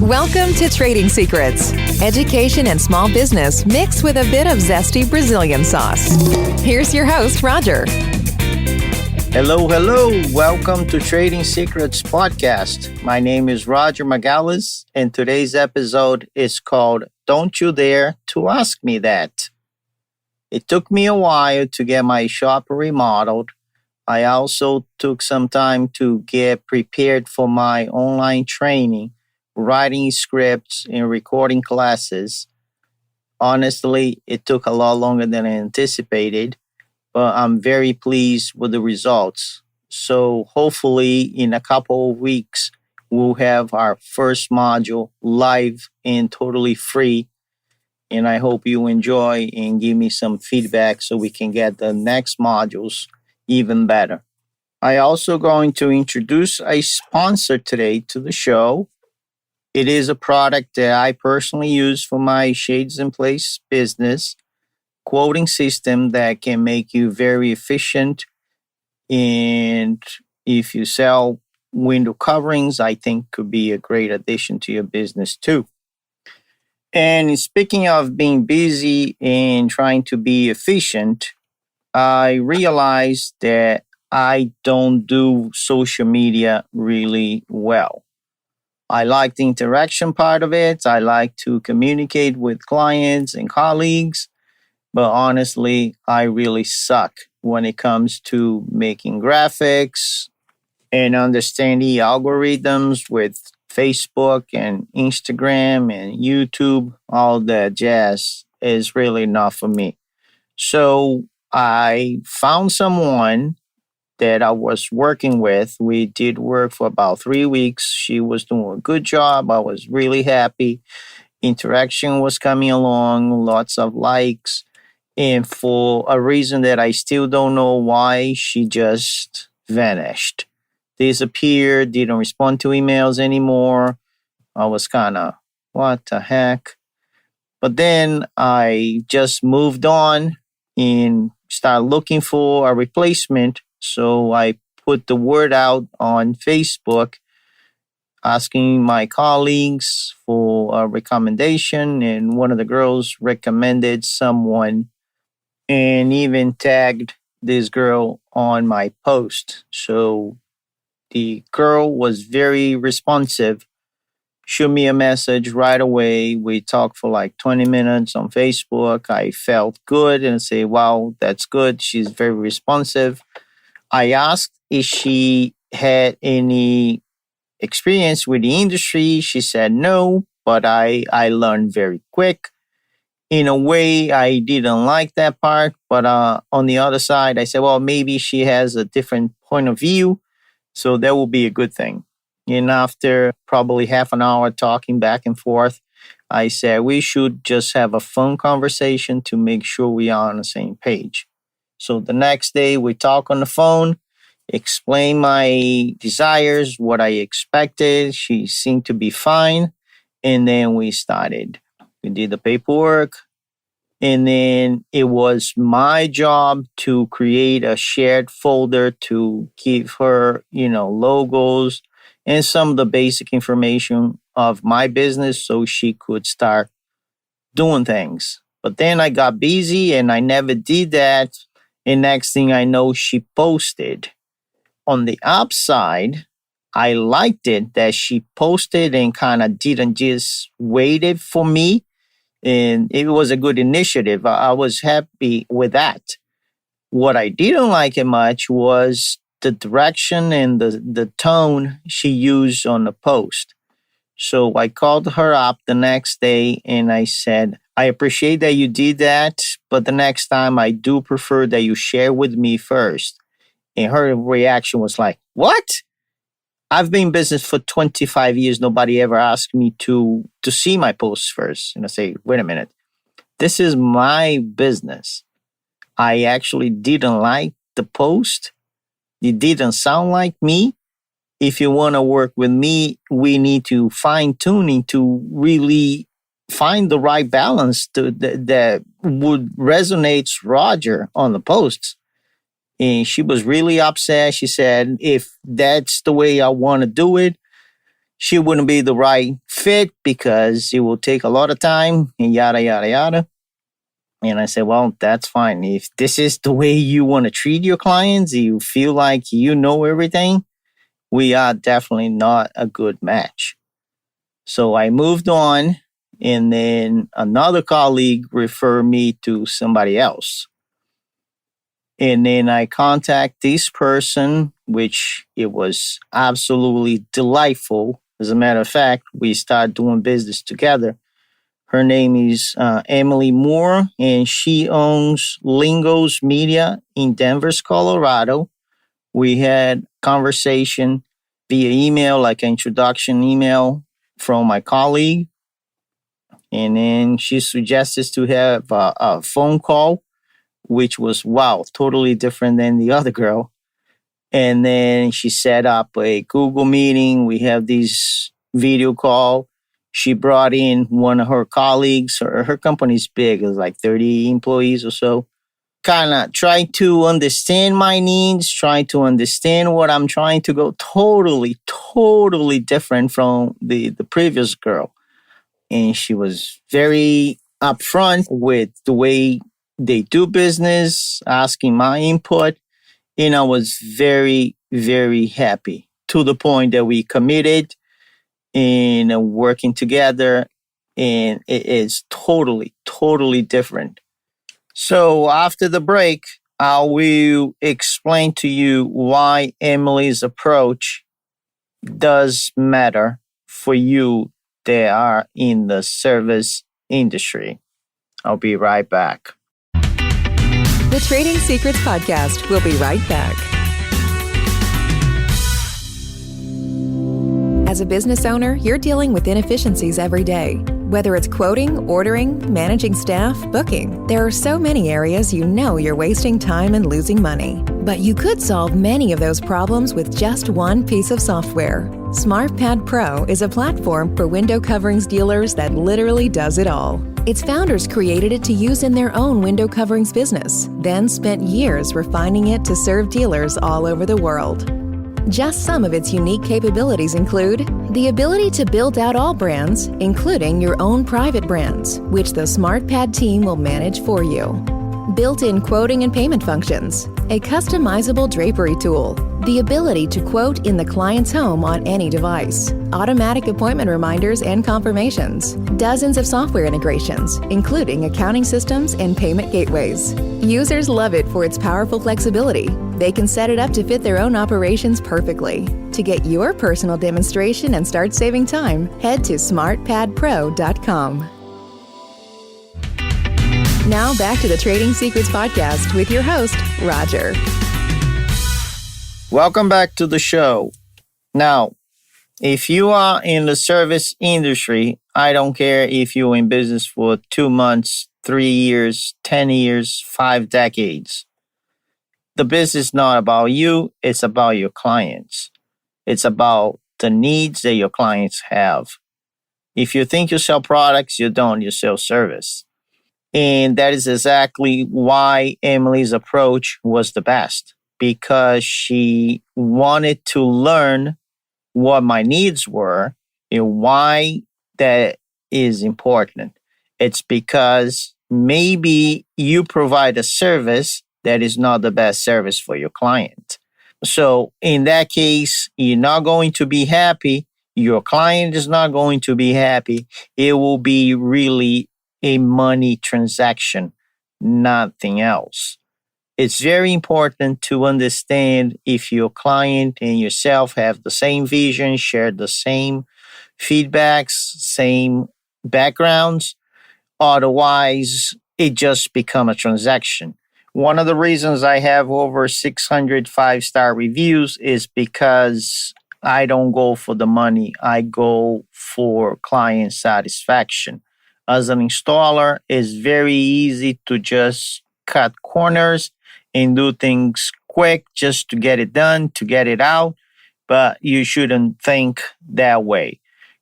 Welcome to Trading Secrets, education and small business mixed with a bit of zesty Brazilian sauce. Here's your host, Roger. Hello. Welcome to Trading Secrets podcast. My name is Roger Magalhães, and today's episode is called Don't You Dare to Ask Me That. It took me a while to get my shop remodeled. I also took some time to get prepared for my online training, writing scripts, and recording classes. Honestly, it took a lot longer than I anticipated, but I'm very pleased with the results. So hopefully in a couple of weeks, we'll have our first module live and totally free. And I hope you enjoy and give me some feedback so we can get the next modules even better. I also going to introduce a sponsor today to the show. It is a product that I personally use for my Shades in Place business, quoting system that can make you very efficient. And if you sell window coverings, I think could be a great addition to your business too. And speaking of being busy and trying to be efficient, I realized that I don't do social media really well. I like the interaction part of it. I like to communicate with clients and colleagues. But honestly, I really suck when it comes to making graphics and understanding algorithms with Facebook and Instagram and YouTube. All that jazz is really not for me. So I found someone that I was working with. We did work for about 3 weeks. She was doing a good job. I was really happy. Interaction was coming along, lots of likes. And for a reason that I still don't know why, she just vanished, disappeared, didn't respond to emails anymore. I was kind of, what the heck? But then I just moved on and started looking for a replacement. So I put the word out on Facebook, asking my colleagues for a recommendation. And one of the girls recommended someone and even tagged this girl on my post. So the girl was very responsive, shoot me a message right away. We talked for like 20 minutes on Facebook. I felt good and say, wow, that's good. She's very responsive. I asked if she had any experience with the industry. She said no, but I learned very quick. In a way, I didn't like that part. But on the other side, I said, well, maybe she has a different point of view. So that will be a good thing. And after probably half an hour talking back and forth, I said we should just have a phone conversation to make sure we are on the same page. So the next day we talk on the phone, explain my desires, what I expected. She seemed to be fine. And then we started. We did the paperwork. And then it was my job to create a shared folder to give her, logos and some of the basic information of my business so she could start doing things. But then I got busy and I never did that. And next thing I know, she posted. On the upside, I liked it that she posted and kind of didn't just waited for me. And it was a good initiative. I was happy with that. What I didn't like it much was the direction and the tone she used on the post. So I called her up the next day and I said, I appreciate that you did that, but the next time I do prefer that you share with me first. And her reaction was like, what? I've been in business for 25 years. Nobody ever asked me to see my posts first. And I say, wait a minute. This is my business. I actually didn't like the post. It didn't sound like me. If you want to work with me, we need to fine tuning to really find the right balance that would resonate Roger on the posts. And she was really upset. She said, if that's the way I want to do it, she wouldn't be the right fit because it will take a lot of time and yada, yada, yada. And I said, well, that's fine. If this is the way you want to treat your clients, you feel like you know everything, we are definitely not a good match. So I moved on, and then another colleague referred me to somebody else. And then I contact this person, which it was absolutely delightful. As a matter of fact, we started doing business together. Her name is Emily Moore, and she owns Lingows Media in Denver, Colorado. We had conversation via email, like an introduction email from my colleague. And then she suggested to have a phone call, which was, wow, totally different than the other girl. And then she set up a Google meeting. We have this video call. She brought in one of her colleagues. Her company's big, it's like 30 employees or so. Kind of try to understand my needs, try to understand what I'm trying to go. Totally different from the previous girl. And she was very upfront with the way they do business, asking my input. And I was very, very happy to the point that we committed in working together. And it is totally different. So after the break, I will explain to you why Emily's approach does matter for you that are in the service industry. I'll be right back. The Trading Secrets Podcast will be right back. As a business owner, you're dealing with inefficiencies every day. Whether it's quoting, ordering, managing staff, booking, there are so many areas you know you're wasting time and losing money. But you could solve many of those problems with just one piece of software. SmartPad Pro is a platform for window coverings dealers that literally does it all. Its founders created it to use in their own window coverings business, then spent years refining it to serve dealers all over the world. Just some of its unique capabilities include the ability to build out all brands, including your own private brands, which the SmartPad team will manage for you. Built-in quoting and payment functions, a customizable drapery tool, the ability to quote in the client's home on any device, automatic appointment reminders and confirmations, dozens of software integrations, including accounting systems and payment gateways. Users love it for its powerful flexibility. They can set it up to fit their own operations perfectly. To get your personal demonstration and start saving time, head to smartpadpro.com. Now back to the Trading Secrets Podcast with your host, Roger. Welcome back to the show. Now, if you are in the service industry, I don't care if you're in business for 2 months, 3 years, 10 years, 5 decades. The business is not about you, it's about your clients. It's about the needs that your clients have. If you think you sell products, you don't, you sell service. And that is exactly why Emily's approach was the best, because she wanted to learn what my needs were and why that is important. It's because maybe you provide a service that is not the best service for your client. So in that case, you're not going to be happy. Your client is not going to be happy. It will be really a money transaction, nothing else. It's very important to understand if your client and yourself have the same vision, share the same feedbacks, same backgrounds. Otherwise, it just becomes a transaction. One of the reasons I have over 600 5-star reviews is because I don't go for the money. I go for client satisfaction. As an installer, it's very easy to just cut corners and do things quick just to get it done, to get it out. But you shouldn't think that way.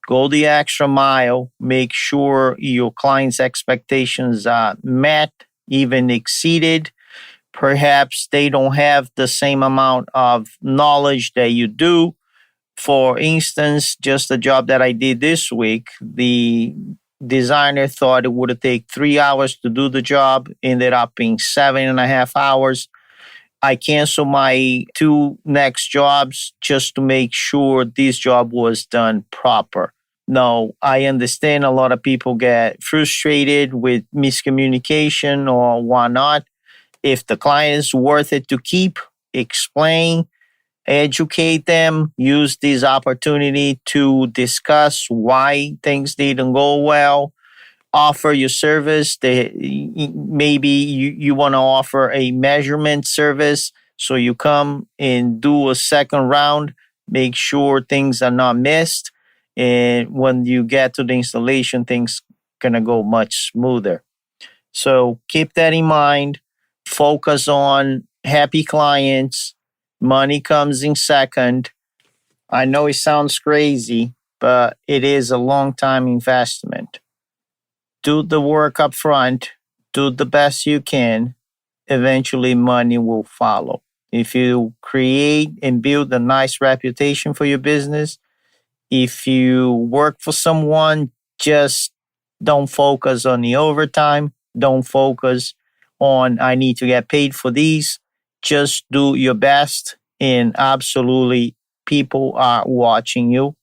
Go the extra mile. Make sure your client's expectations are met, even exceeded. Perhaps they don't have the same amount of knowledge that you do, For instance, just the job that I did this week, the designer thought it would take 3 hours to do the job, ended up being 7.5 hours. I canceled my two next jobs just to make sure this job was done proper. Now, I understand a lot of people get frustrated with miscommunication or whatnot. If the client is worth it to keep, explain, educate them, use this opportunity to discuss why things didn't go well, offer your service. Maybe you want to offer a measurement service. So you come and do a second round, make sure things are not missed. And when you get to the installation, things going to go much smoother. So keep that in mind. Focus on happy clients. Money comes in second. I know it sounds crazy, but it is a long time investment. Do the work up front, do the best you can. Eventually, money will follow. If you create and build a nice reputation for your business, if you work for someone, just don't focus on the overtime. Don't focus on, I need to get paid for these. Just do your best, and absolutely, people are watching you.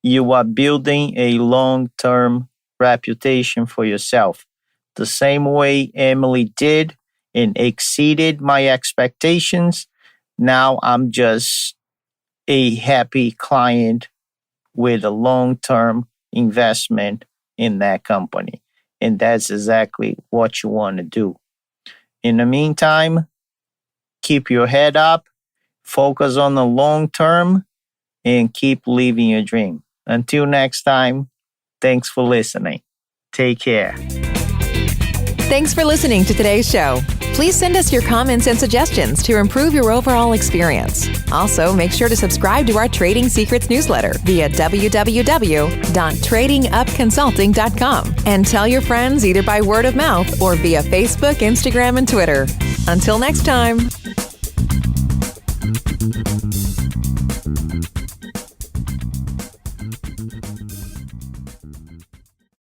You are building a long-term reputation for yourself. The same way Emily did and exceeded my expectations. Now I'm just a happy client with a long-term investment in that company. And that's exactly what you want to do. In the meantime, keep your head up, focus on the long term, and keep living your dream. Until next time, thanks for listening. Take care. Thanks for listening to today's show. Please send us your comments and suggestions to improve your overall experience. Also, make sure to subscribe to our Trading Secrets newsletter via www.tradingupconsulting.com and tell your friends either by word of mouth or via Facebook, Instagram, and Twitter. Until next time.